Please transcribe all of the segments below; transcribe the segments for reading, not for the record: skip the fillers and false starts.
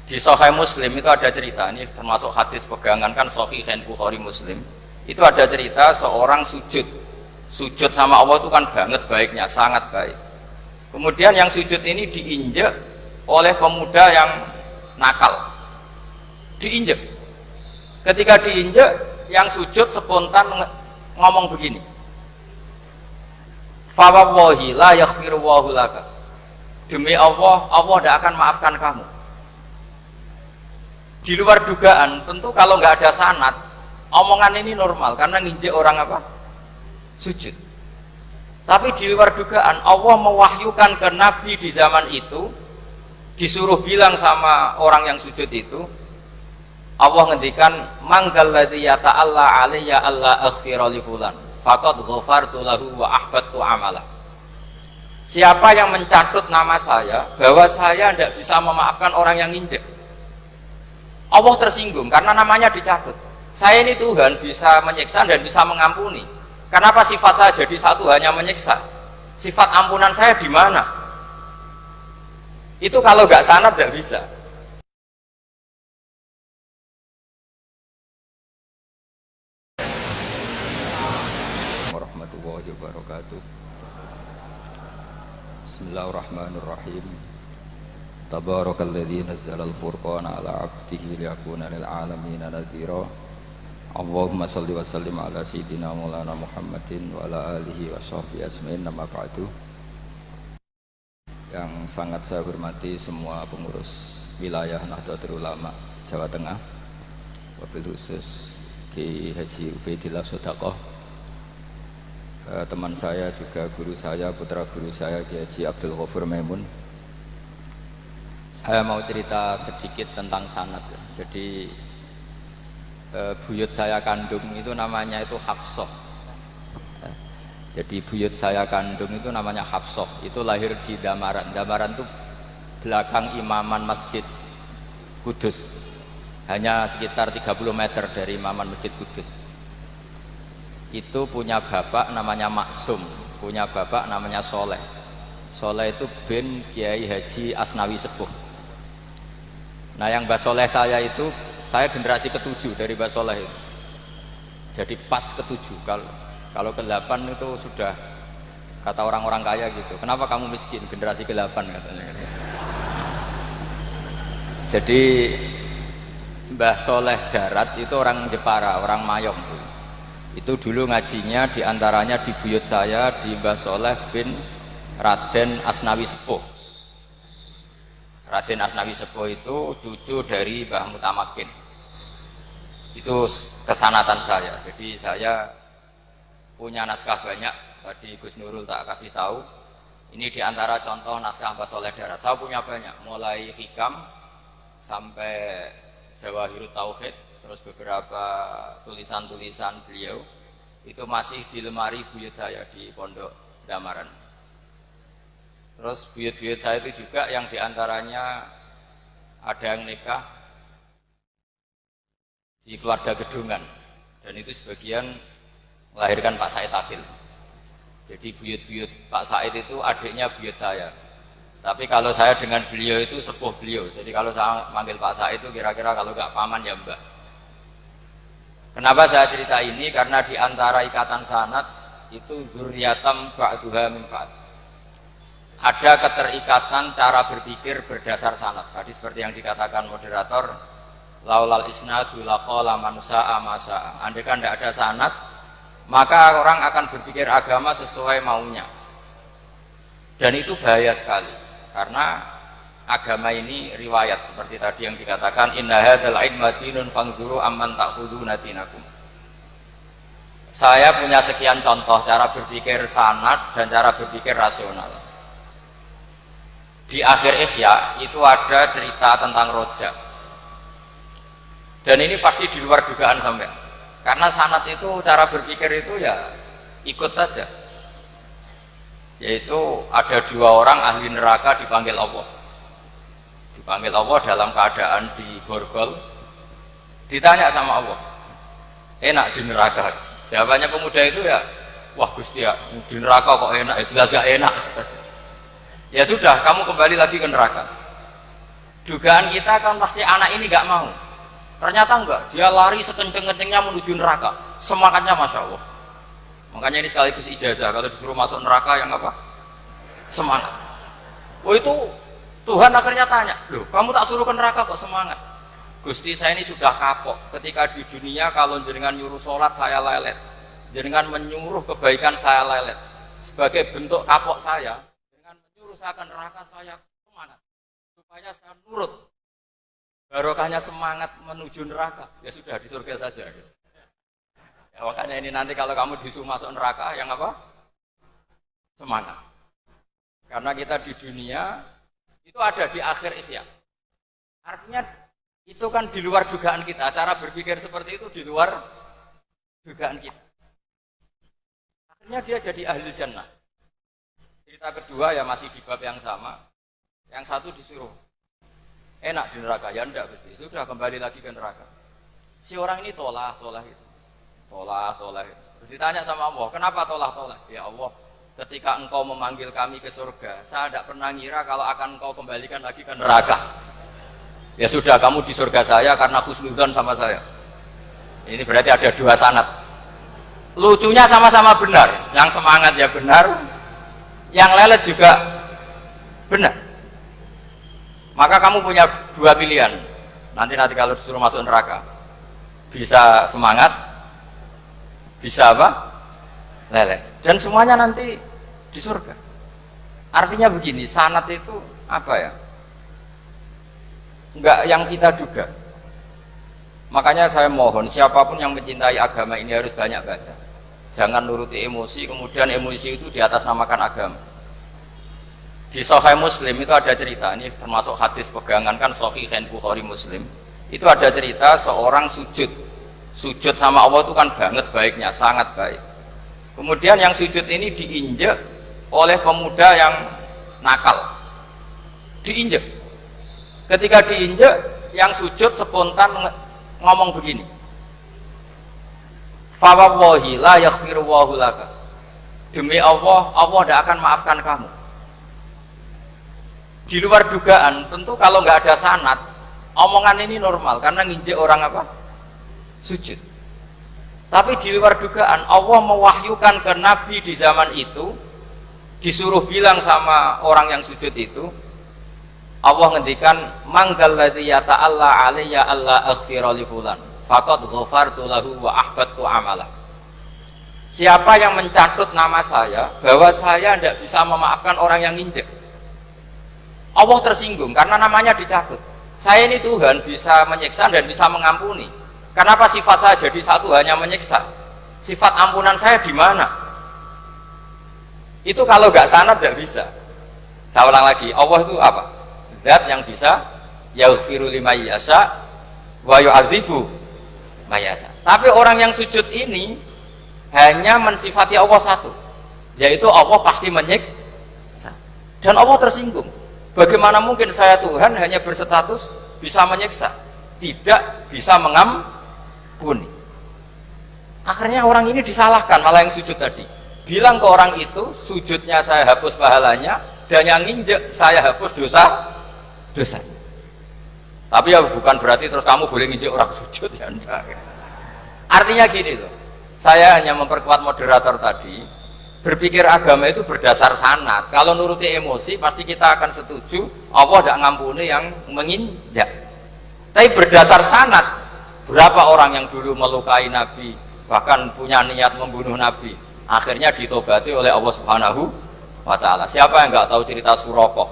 Di Sahih Muslim itu ada cerita, ini termasuk hadis pegangan kan Sahih Bukhari Muslim. Itu ada cerita seorang sujud sama Allah itu kan banget baiknya, sangat baik. Kemudian yang sujud ini diinjek oleh pemuda yang nakal, diinjek. Ketika diinjek, yang sujud spontan ngomong begini, fa wallahi la yaghfiru wallahu laka, demi Allah, Allah tidak akan maafkan kamu. Di luar dugaan, tentu kalau nggak ada sanad, omongan ini normal karena nginjek orang apa? Sujud. Tapi di luar dugaan, Allah mewahyukan ke Nabi di zaman itu, disuruh bilang sama orang yang sujud itu, Allah ngendikan, manggal ladzi yata'alla alayya alla aghfira li fulan faqad ghafartu lahu wa ahbattu amalah. Siapa yang mencatut nama saya bahwa saya tidak bisa memaafkan orang yang nginjek, Allah tersinggung karena namanya dicatut. Saya ini Tuhan bisa menyiksa dan bisa mengampuni. Kenapa sifat saya jadi satu hanya menyiksa? Sifat ampunan saya di mana? Itu kalau nggak sanad nggak bisa. Warahmatullahi wabarakatuh. Bismillahirrahmanirrahim. Tabarakalladzi nazzala al-furqana ala 'abdihi liyakuna lil 'alamin nadhira. Allahumma shalli wa sallim ala sayyidina maulana Muhammadin wa ala alihi wa sahbihi ajmain. Amma ba'du. Yang sangat saya hormati semua pengurus wilayah Nahdlatul Ulama Jawa Tengah, wabil khusus Ki Haji Ubaidillah Sodaqoh, teman saya juga guru saya, putra guru saya Ki Haji Abdul Ghafur Maimun. Saya mau cerita sedikit tentang sanad. Jadi buyut saya kandung itu namanya itu Hafsah. Jadi buyut saya kandung itu namanya Hafsah. Itu lahir di Damaran. Damaran itu belakang imaman Masjid Kudus. Hanya sekitar 30 meter dari imaman Masjid Kudus. Itu punya bapak namanya Maksum, punya bapak namanya Soleh. Soleh itu bin Kiai Haji Asnawi Sepuh. Nah, yang Mbah Soleh saya itu, saya generasi ke-7 dari Mbah Soleh itu. Jadi pas ke-7. Kalau ke-8 itu sudah kata orang-orang kaya gitu. Kenapa kamu miskin? Generasi ke-8 katanya. Jadi Mbah Soleh Darat itu orang Jepara, orang Mayong. Itu dulu ngajinya diantaranya di buyut saya, di Mbah Soleh bin Raden Asnawi Sepuh. Raden Asnawi Sepuh itu cucu dari Mbah Mutamakin. Itu kesanatan saya. Jadi saya punya naskah banyak. Tadi Gus Nurul tak kasih tahu. Ini diantara contoh naskah Mbah Soleh Darat. Saya punya banyak, mulai Hikam sampai Jawahirut Tauhid, terus beberapa tulisan-tulisan beliau itu masih di lemari buyut saya di Pondok Damaran. Terus buyut-buyut saya itu juga yang diantaranya ada yang nikah di keluarga Gedungan, dan itu sebagian melahirkan Pak Said Akil. Jadi buyut-buyut Pak Said itu adiknya buyut saya. Tapi kalau saya dengan beliau itu sepuh beliau. Jadi kalau saya manggil Pak Said itu kira-kira kalau nggak paman ya mbah. Kenapa saya cerita ini? Karena di antara ikatan sanad itu dzurriyatam ba'duha min ba'd. Ada keterikatan cara berpikir berdasar sanad. Tadi seperti yang dikatakan moderator, laulal isnadu laqala man sa'a ma sa'a. Andai kan tidak ada sanad, maka orang akan berpikir agama sesuai maunya. Dan itu bahaya sekali, karena agama ini riwayat seperti tadi yang dikatakan, inna hadzal ilma dinun fanzuru amman ta'khuduna dinakum. Saya punya sekian contoh cara berpikir sanad dan cara berpikir rasional. Di akhir Ihya itu ada cerita tentang rojak, dan ini pasti di luar dugaan sampai, karena sanad itu cara berpikir itu ya ikut saja. Yaitu ada 2 orang ahli neraka dipanggil Allah dalam keadaan di borgol, ditanya sama Allah, enak di neraka? Jawabannya pemuda itu ya, wah Gusti ya, di neraka kok enak? Ya jelas gak enak. Ya sudah, kamu kembali lagi ke neraka. Dugaan kita kan pasti anak ini nggak mau. Ternyata enggak, dia lari sekenceng-kencengnya menuju neraka. Semangatnya Masya Allah. Makanya ini sekaligus ijazah, kalau disuruh masuk neraka yang apa? Semangat. Oh itu Tuhan akhirnya tanya, loh kamu tak suruh ke neraka kok semangat? Gusti saya ini sudah kapok, ketika di dunia kalau jenengan nyuruh sholat saya lelet, jenengan menyuruh kebaikan saya lelet. Sebagai bentuk kapok saya, dengan menyuruh saya ke neraka saya semangat, supaya saya nurut. Barokahnya semangat menuju neraka, ya sudah di surga saja. Ya, makanya ini nanti kalau kamu disuruh masuk neraka, yang apa? Semangat. Karena kita di dunia, itu ada di akhir ikhya. Artinya, itu kan di luar dugaan kita. Cara berpikir seperti itu di luar dugaan kita. Akhirnya dia jadi ahli jannah. Cerita kedua ya masih di bab yang sama. Yang satu disuruh, enak di neraka, ya enggak Gusti. Sudah kembali lagi ke neraka. Si orang ini tolak itu. Tolak. Terus ditanya sama Allah, kenapa tolak? Ya Allah, ketika engkau memanggil kami ke surga, saya tidak pernah ngira kalau akan engkau kembalikan lagi ke neraka. Ya sudah, kamu di surga saya karena husnudzon sama saya. Ini berarti ada dua sanad. Lucunya sama-sama benar. Yang semangat ya benar, yang lelet juga benar. Maka kamu punya dua pilihan. Nanti kalau disuruh masuk neraka, bisa semangat, bisa apa? Lelet. Dan semuanya nanti di surga. Artinya begini, sanad itu apa ya? Enggak yang kita duga. Makanya saya mohon siapapun yang mencintai agama ini harus banyak baca. Jangan nuruti emosi, kemudian emosi itu di atas namakan agama. Di Sahih Muslim itu ada cerita, ini termasuk hadis pegangan kan Sahih Bukhari Muslim. Itu ada cerita seorang sujud sama Allah itu kan banget baiknya, sangat baik. Kemudian yang sujud ini diinjek oleh pemuda yang nakal. Diinjek. Ketika diinjek, yang sujud spontan ngomong begini. Fa wallahi la yaghfiru Allahu laka. Demi Allah, Allah tidak akan maafkan kamu. Di luar dugaan, tentu kalau nggak ada sanad, omongan ini normal karena nginjek orang apa? Sujud. Tapi di luar dugaan, Allah mewahyukan ke Nabi di zaman itu, disuruh bilang sama orang yang sujud itu, Allah ngendikan, manggalladzi yata'alla alayya alla aghfira li fulan, faqad ghafartu lahu wa ahbattu amala. Siapa yang mencatut nama saya, bahwa saya tidak bisa memaafkan orang yang nginjek, Allah tersinggung karena namanya dicatut. Saya ini Tuhan bisa menyiksa dan bisa mengampuni. Kenapa sifat saya jadi satu hanya menyiksa? Sifat ampunan saya di mana? Itu kalau nggak sanad nggak bisa. Saya ulang lagi, Allah itu apa? Zat yang bisa yaghfiru liman yasha wa yu'adzibu man yasha. Tapi orang yang sujud ini hanya mensifati Allah satu, yaitu Allah pasti menyiksa. Dan Allah tersinggung. Bagaimana mungkin saya Tuhan hanya berstatus bisa menyiksa, tidak bisa mengampuni. Akhirnya orang ini disalahkan, malah yang sujud tadi. Bilang ke orang itu, sujudnya saya hapus pahalanya, dan yang nginjek saya hapus dosa. Tapi ya bukan berarti terus kamu boleh nginjek orang sujud, ya enggak. Artinya gini loh, saya hanya memperkuat moderator tadi. Berpikir agama itu berdasar sanad. Kalau nuruti emosi pasti kita akan setuju Allah tidak ngampuni yang menginjak. Tapi berdasar sanad, berapa orang yang dulu melukai Nabi, bahkan punya niat membunuh Nabi, akhirnya ditobati oleh Allah Subhanahu wa Ta'ala. Siapa yang nggak tahu cerita Suraqah,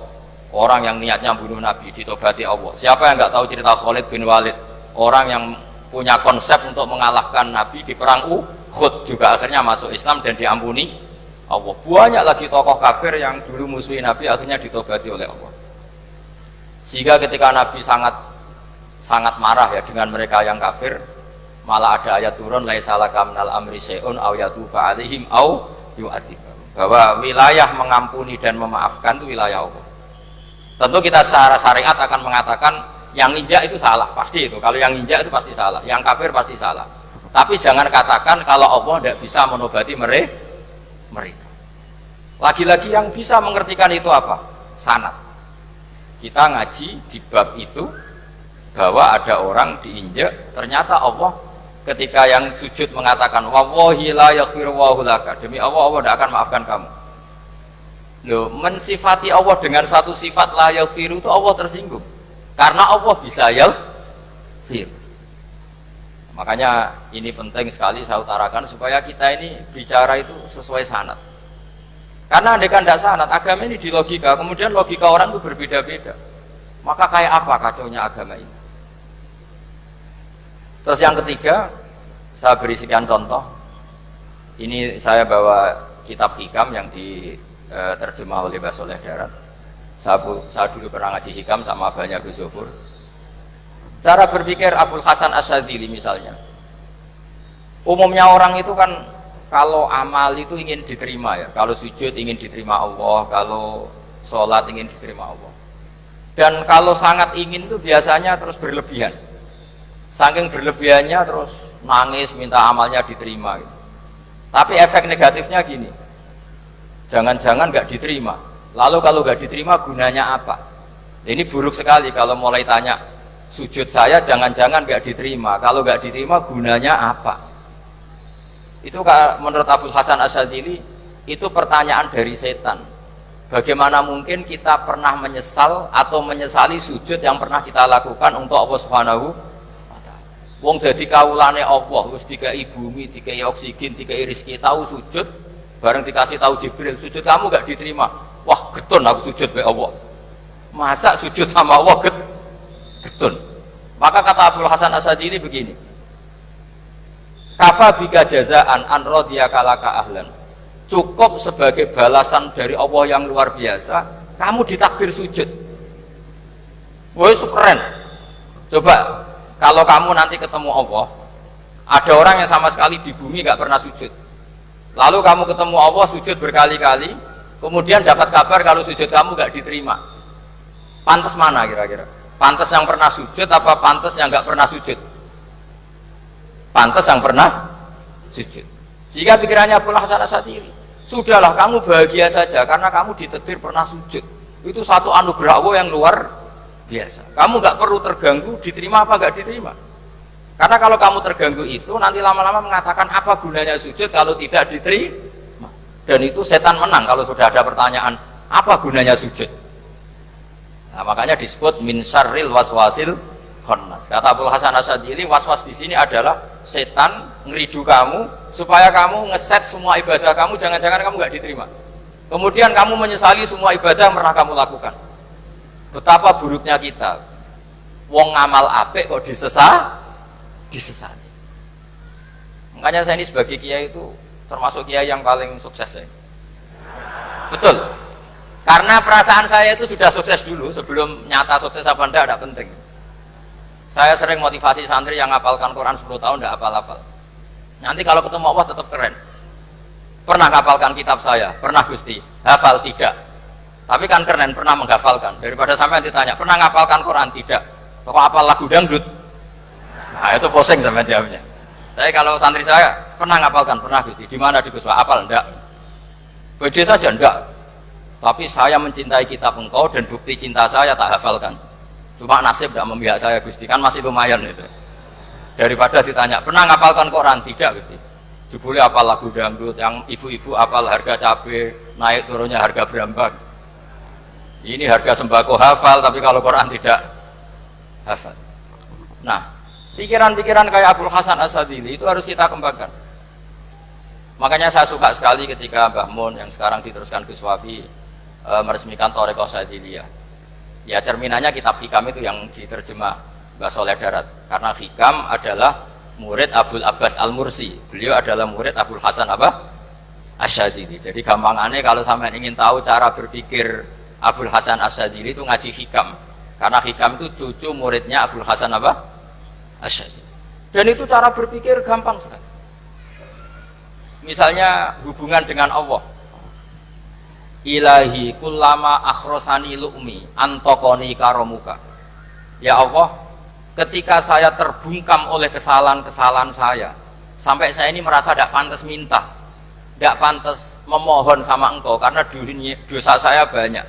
orang yang niatnya membunuh Nabi, ditobati Allah. Siapa yang nggak tahu cerita Khalid bin Walid, orang yang punya konsep untuk mengalahkan Nabi di perang Uhud, juga akhirnya masuk Islam dan diampuni Allah. Banyak lagi tokoh kafir yang dulu musuhi Nabi akhirnya ditobati oleh Allah. Sehingga ketika Nabi sangat marah ya dengan mereka yang kafir, malah ada ayat turun laisa laka minal amri syai'un aw yatuba alaihim aw yu'adzibahum, bahwa wilayah mengampuni dan memaafkan itu wilayah Allah. Tentu kita secara syariat akan mengatakan yang injak itu salah, pasti itu. Kalau yang injak itu pasti salah, yang kafir pasti salah. Tapi jangan katakan kalau Allah tidak bisa menobati mereka. Lagi-lagi yang bisa mengertikan itu apa? Sanad. Kita ngaji di bab itu bahwa ada orang diinjak, ternyata Allah ketika yang sujud mengatakan wallahi la yaghfiru wallahu laka, demi Allah Allah tidak akan maafkan kamu. Loh, mensifati Allah dengan satu sifat la yaghfiru itu Allah tersinggung karena Allah bisa yaghfir. Makanya ini penting sekali saya utarakan supaya kita ini bicara itu sesuai sanad. Karena andai kan tidak sanad, agama ini di logika, kemudian logika orang itu berbeda-beda. Maka kayak apa kacaunya agama ini? Terus yang ketiga, saya beri sekian contoh. Ini saya bawa kitab hikam yang diterjemah oleh Mbah Soleh Darat. Saya dulu pernah ngaji hikam sama banyak Gus Zofur. Cara berpikir Abul Hasan Asyadzili misalnya. Umumnya orang itu kan kalau amal itu ingin diterima ya. Kalau sujud ingin diterima Allah, kalau sholat ingin diterima Allah. Dan kalau sangat ingin itu biasanya terus berlebihan. Saking berlebihannya terus nangis minta amalnya diterima gitu. Tapi efek negatifnya gini, jangan-jangan gak diterima, lalu kalau gak diterima gunanya apa? Ini buruk sekali kalau mulai tanya sujud saya jangan-jangan gak diterima, kalau gak diterima gunanya apa? Itu menurut Abul Hasan Asyadzili itu pertanyaan dari setan. Bagaimana mungkin kita pernah menyesal atau menyesali sujud yang pernah kita lakukan untuk Allah Subhanahu. Wong dadi kawulane Allah, wis dikai bumi, dikai oksigen, dikai rezeki, tahu sujud, bareng dikasih tahu Jibril, sujud kamu gak diterima. Wah, getun aku sujud be Allah. Masa sujud sama Allah getun. Maka kata Abdul Hasan Asyadzili begini. Kafa bika jazaan an radiyaka laka ahlan. Cukup sebagai balasan dari Allah yang luar biasa, kamu ditakdir sujud. Woi, keren. Coba kalau kamu nanti ketemu Allah, ada orang yang sama sekali di bumi gak pernah sujud. Lalu kamu ketemu Allah sujud berkali-kali, kemudian dapat kabar kalau sujud kamu gak diterima. Pantas mana kira-kira? Pantas yang pernah sujud apa pantas yang gak pernah sujud? Pantas yang pernah sujud. Jika pikirannya Abul Hasan Asyadzili, sudahlah kamu bahagia saja karena kamu ditakdir pernah sujud. Itu satu anugerah Allah yang luar biasa. Kamu nggak perlu terganggu, diterima apa nggak diterima. Karena kalau kamu terganggu itu nanti lama-lama mengatakan apa gunanya sujud kalau tidak diterima. Dan itu setan menang kalau sudah ada pertanyaan apa gunanya sujud. Nah, makanya disebut min syarril waswasil khannas. Kata Abul Hasan Asyadzili, waswas di sini adalah setan ngeridu kamu supaya kamu ngeset semua ibadah kamu, jangan-jangan kamu nggak diterima. Kemudian kamu menyesali semua ibadah yang pernah kamu lakukan. Betapa buruknya kita, wong ngamal apik kok disesali. Makanya saya ini sebagai kiai itu termasuk kiai yang paling sukses ya. Betul. Karena perasaan saya itu sudah sukses dulu sebelum nyata sukses apa enggak ada penting. Saya sering motivasi santri yang ngapalkan Quran 10 tahun enggak hafal-hafal. Nanti kalau ketemu Allah tetap keren. Pernah ngapalkan kitab saya? Pernah Gusti. Hafal tidak. Tapi kan keren pernah menghafalkan. Daripada sampai ditanya, pernah ngapalkan Quran? Tidak. Kok hafal lagu dangdut? Nah, itu posing sama jawabnya. Tapi kalau santri saya, pernah ngapalkan? Pernah Gusti. Di mana di Gus? Hafal enggak? Beda saja enggak. Tapi saya mencintai kitab engkau dan bukti cinta saya tak hafalkan. Cuma nasib tidak memihak saya Gusti, kan masih lumayan itu. Daripada ditanya, pernah ngapalkan Quran? Tidak Gusti. Jebule hafal lagu dangdut, yang ibu-ibu hafal harga cabai, naik turunnya harga berambang. Ini harga sembako hafal, tapi kalau Quran tidak hafal. Nah, pikiran-pikiran kayak Abul Hasan Asyadzili itu harus kita kembangkan. Makanya saya suka sekali ketika Mbah Mun yang sekarang diteruskan Gus Wafi meresmikan Thariqah Syadziliyah. Ya cerminannya kitab hikam itu yang diterjemah Mbah Soleh Darat. Karena hikam adalah murid Abdul Abbas Al-Mursi. Beliau adalah murid Abul Hasan Asyadzili. Jadi gampangannya kalau sampai ingin tahu cara berpikir Abul Hasan Asyadzili itu ngaji hikam. Karena hikam itu cucu muridnya Abul Hasan Asyadzili. Dan itu cara berpikir gampang sekali. Misalnya hubungan dengan Allah. Ilahi kullama akhrosani lu'mi antokoni karomuka. Ya Allah, ketika saya terbungkam oleh kesalahan-kesalahan saya, sampai saya ini merasa tidak pantas minta, tidak pantas memohon sama engkau karena dosa saya banyak.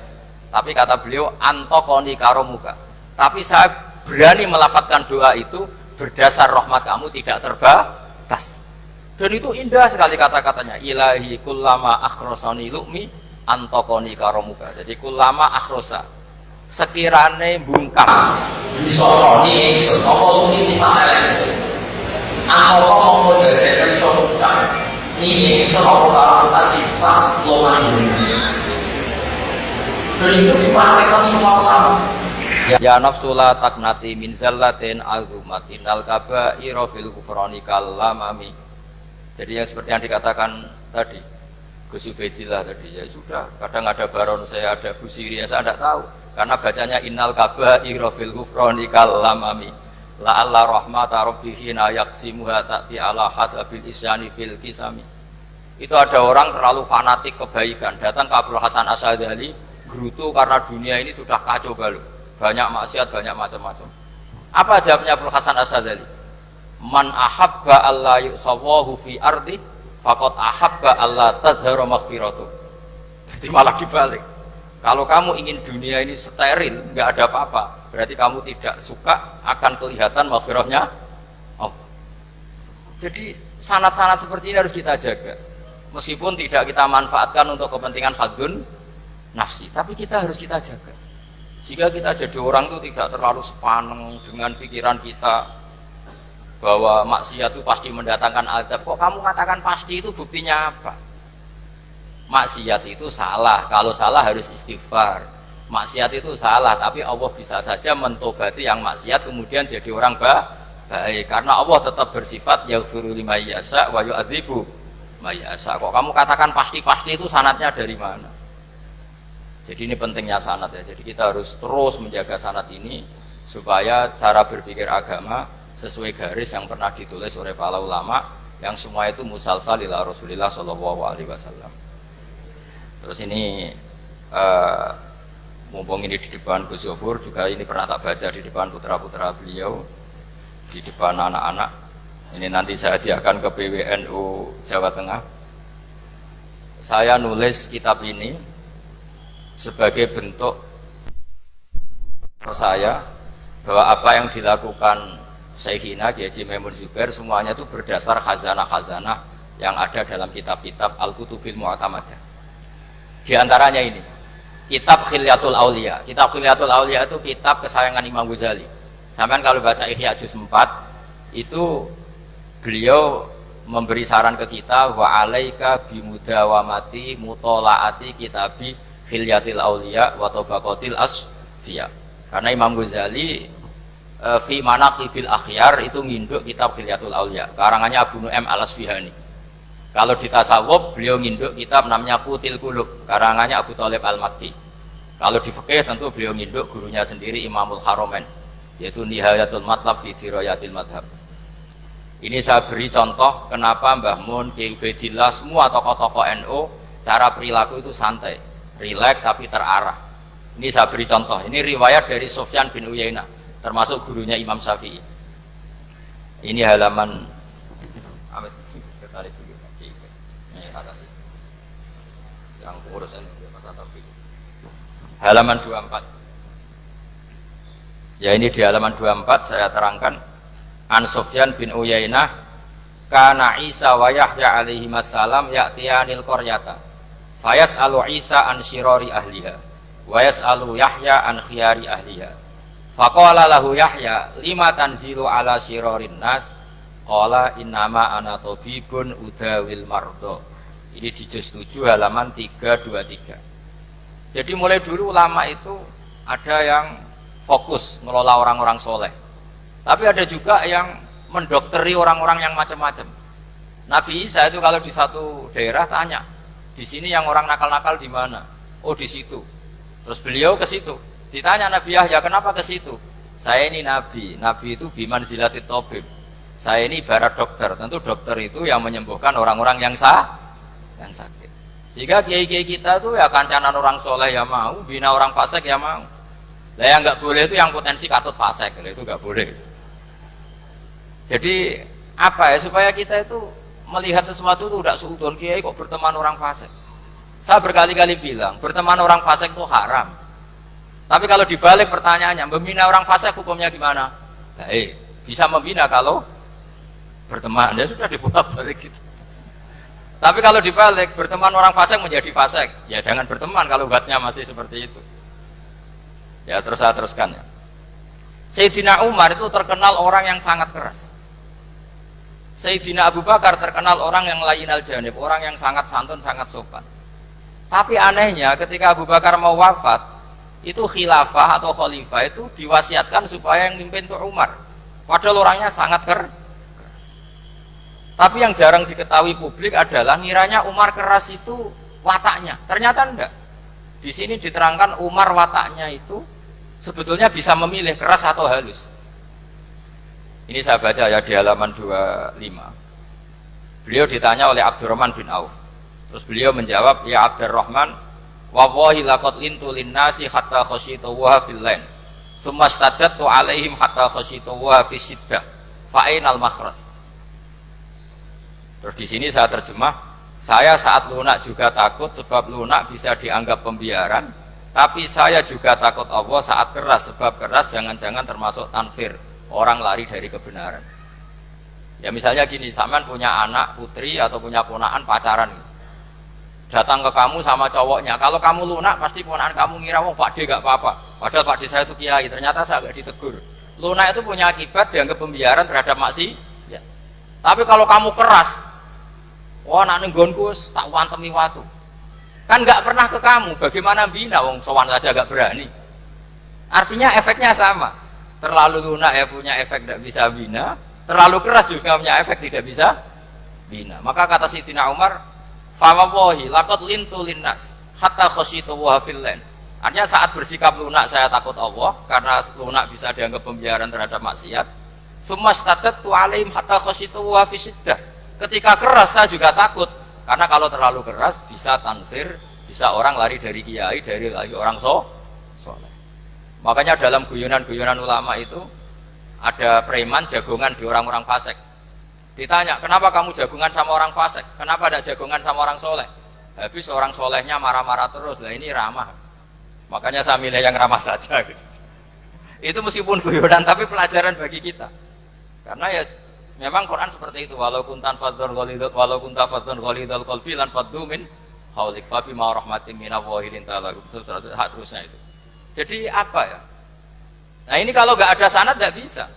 Tapi kata beliau, antokoni karomuka. Tapi saya berani melafadzkan doa itu berdasar rahmat kamu tidak terbatas. Dan itu indah sekali kata-katanya. Ilahi kullama akhrosani lu'mi antokoni karomuka. Jadi kullama akhrosa. Sekirane bungkam disoroni apa lu'mi sifat elek. Antoko mau dari sosok ini sosok karomuka sifat lomani. Dan itu dipraktekkan semua ulama. Ya nafsula taknati min zallatin azumatin al-kaba'ira fil kufrani kallamami. Jadi yang seperti yang dikatakan tadi Gus Ubaidillah tadi, ya sudah, kadang ada baron saya, ada Busiri, saya tidak tahu karena bacanya innal kaba'ira fil kufrani kallamami la'alla rahmata rabbihina yaqsimuha ta'ti ala hasabil isyani fil kisami. Itu ada orang terlalu fanatik kebaikan, datang ke Abdul Hasan Asy'adzali gerutu karena dunia ini sudah kacau balau, banyak maksiat, banyak macam-macam. Apa jawabnya Abdul Hasan Asy'adzali? Man ahabba alla yusawahu fi ardi faqad ahabba alla tadhara maghfiratu. Jadi malah dibalik. Kalau kamu ingin dunia ini steril, nggak ada apa-apa, berarti kamu tidak suka akan kelihatan maghfirahnya. Oh. Jadi sanad-sanad seperti ini harus kita jaga. Meskipun tidak kita manfaatkan untuk kepentingan hadun nafsi, tapi kita harus kita jaga. Jika kita jadi orang itu tidak terlalu sepaneng dengan pikiran kita bahwa maksiat itu pasti mendatangkan azab. Kok kamu katakan pasti, itu buktinya apa? Maksiat itu salah, kalau salah harus istighfar. Maksiat itu salah, tapi Allah bisa saja mentobati yang maksiat kemudian jadi orang baik, karena Allah tetap bersifat yaghfiru liman yasha wa yu'adzibu may yasha. Kok kamu katakan pasti-pasti, itu sanadnya dari mana? Jadi ini pentingnya sanad ya. Jadi kita harus terus menjaga sanad ini supaya cara berpikir agama sesuai garis yang pernah ditulis oleh para ulama, yang semua itu musalsal ila Rasulillah sallallahu alaihi wasallam. Terus ini mumpung ini di depan Gus Zofur, juga ini pernah tak baca di depan putra-putra beliau, di depan anak-anak. Ini nanti saya hadiahkan ke PWNU Jawa Tengah. Saya nulis kitab ini sebagai bentuk saya bahwa apa yang dilakukan Syekhina Kiai Haji Maimun Zubair semuanya itu berdasar khazanah-khazanah yang ada dalam kitab-kitab Al-Kutubil Mu'tamadah. Di antaranya ini kitab Khilyatul Auliya. Kitab Khilyatul Auliya itu kitab kesayangan Imam Ghazali. Sampai kalau baca Ihya Juz 4 itu beliau memberi saran ke kita, wa alaika bimudawamati mutolaati kitabi Khilyatil Auliya wa Tabaqatil Asfiya. Karena Imam Ghazali fi manaqibil akhyar itu nginduk kitab Khilyatul Auliya, karangannya Abu Nu'aim Al-Asfihani. Kalau di tasawuf beliau nginduk kitab namanya Qutil Qulub, karangannya Abu Thalib Al-Makki. Kalau di fikih tentu beliau nginduk gurunya sendiri Imamul Haramain, yaitu Nihayatul Matlab fi Dirayatil Madhab. Ini saya beri contoh kenapa Mbah Mun, Kiai Ubaidillah, semua tokoh-tokoh NU cara perilaku itu santai, rileks tapi terarah. Ini saya beri contoh. Ini riwayat dari Sufyan bin Uyainah, termasuk gurunya Imam Syafi'i. Ini halaman yang pengurusan halaman 24. Ya, ini di halaman 24 saya terangkan. An Sufyan bin Uyainah, kana Isa wa Yahya alaihi wassalam ya'tiyanil qaryata fayas'alu Isa an syirari ahliha wa yas'alu Yahya an khiyari ahliha. Faqala lahu Yahya, lima tanzilu ala syirarin nas? Qala innama ana tabibun udawil mardo. Ini di juz 7 halaman 323. Jadi mulai dulu ulama itu ada yang fokus mengelola orang-orang soleh, tapi ada juga yang mendokteri orang-orang yang macam-macam. Nabi Isa itu kalau di satu daerah tanya, di sini yang orang nakal-nakal di mana? Oh, di situ. Terus beliau ke situ. Ditanya Nabi Yahya, kenapa ke situ? Saya ini nabi. Nabi itu biman zilatit tabib. Saya ini ibarat dokter. Tentu dokter itu yang menyembuhkan orang-orang yang sakit. Sehingga kiai-kiai kita itu ya kancanan orang soleh ya mau, bina orang fasik ya mau. Lah yang nggak boleh itu yang potensi katut fasik, itu nggak boleh. Jadi apa ya, supaya kita itu melihat sesuatu itu tidak suudon, kiai kok berteman orang fasik. Saya berkali-kali bilang berteman orang fasik itu haram. Tapi kalau dibalik pertanyaannya, membina orang fasik hukumnya gimana? Baik, bisa membina kalau berteman, ya sudah dibolak-balik gitu. Tapi kalau dibalik, berteman orang fasik menjadi fasik, ya jangan berteman kalau buatnya masih seperti itu. Ya terus saya teruskan ya. Sayyidina Umar itu terkenal orang yang sangat keras. Sayyidina Abu Bakar terkenal orang yang layyinal janib, orang yang sangat santun, sangat sopan. Tapi anehnya ketika Abu Bakar mau wafat, itu khilafah atau khalifah itu diwasiatkan supaya yang mimpin itu Umar. Padahal orangnya sangat keras. Tapi yang jarang diketahui publik adalah ngiranya Umar keras itu wataknya. Ternyata enggak. Di sini diterangkan Umar wataknya itu sebetulnya bisa memilih keras atau halus. Ini saya baca ya di halaman 25. Beliau ditanya oleh Abdurrahman bin Auf. Terus beliau menjawab, ya Abdurrahman, wallahi laqad lintu linnasi hatta khasyitu wa fil lain. Tsumma staddattu alaihim hatta khasyitu wa fi siddah. Fa ainal makhraj. Terus di sini saya terjemah, saya saat lunak juga takut sebab lunak bisa dianggap pembiaran, tapi saya juga takut Allah saat keras sebab keras jangan-jangan termasuk tanfir, orang lari dari kebenaran. Ya misalnya gini, sampean punya anak putri atau punya ponakan pacaran, datang ke kamu sama cowoknya, kalau kamu lunak pasti ponakan kamu ngira wong Pak D gak apa-apa, padahal Pak D saya itu kiai, ternyata saya gak ditegur. Lunak itu punya akibat dianggap pembiaran terhadap maksiat. Ya. Tapi kalau kamu keras, wah nak nenggonku tak wantemi watu, kan nggak pernah ke kamu, bagaimana bina wong sowan saja nggak berani. Artinya efeknya sama, terlalu lunak ya punya efek tidak bisa bina, terlalu keras juga punya efek tidak bisa bina. Maka kata Sayyidina Umar, fawallahi laqad lintu linnas hatta khasyitu wa fil lain. Artinya saat bersikap lunak saya takut Allah karena lunak bisa dianggap pembiaran terhadap maksiat. Tsumma staddattu alaihim hatta khasyitu wa fi siddah. Ketika keras saya juga takut, karena kalau terlalu keras bisa tanfir, bisa orang lari dari kiai, dari orang soleh. Makanya dalam guyonan-guyonan ulama itu ada preman jagongan di orang-orang fasik. Ditanya, kenapa kamu jagongan sama orang fasik? Kenapa tidak jagongan sama orang soleh? Habis orang solehnya marah-marah terus, lah ini ramah. Makanya saya milih yang ramah saja. Gitu. Itu meskipun guyonan, tapi pelajaran bagi kita. Karena ya memang Quran seperti itu, walau kunta fadzan ghalidhal qalbi lan faddu min haulik fa bima rahmatin minallahi linta lahum, terusnya itu. Jadi apa ya? Nah ini kalau nggak ada sanad nggak bisa.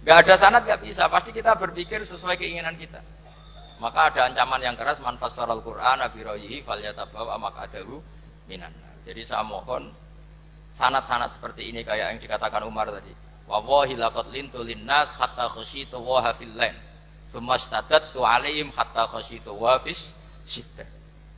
Nggak ada sanad nggak bisa, pasti kita berpikir sesuai keinginan kita. Maka ada ancaman yang keras, man fassaral Qur'ana bi ra'yihi falyatabawwa maq'adahu minan. Jadi saya mohon sanad-sanad seperti ini kayak yang dikatakan Umar tadi. Wallahi laqad lintu linnas hatta khasyitu wa fil lain. Tsumma staddattu alaihim hatta khasyitu wa fis siddah.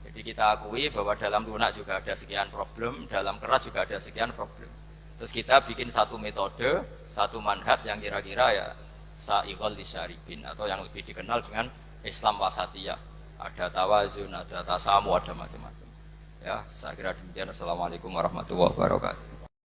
Jadi kita akui bahwa dalam lunak juga ada sekian problem, dalam keras juga ada sekian problem. Terus kita bikin satu metode, satu manhaj yang kira-kira ya sa'iqal lisyaribin, atau yang lebih dikenal dengan Islam wasatiyah. Ada tawazun, ada tasamu, ada macam-macam. Ya, saya kira demikian. Assalamualaikum warahmatullahi wabarakatuh.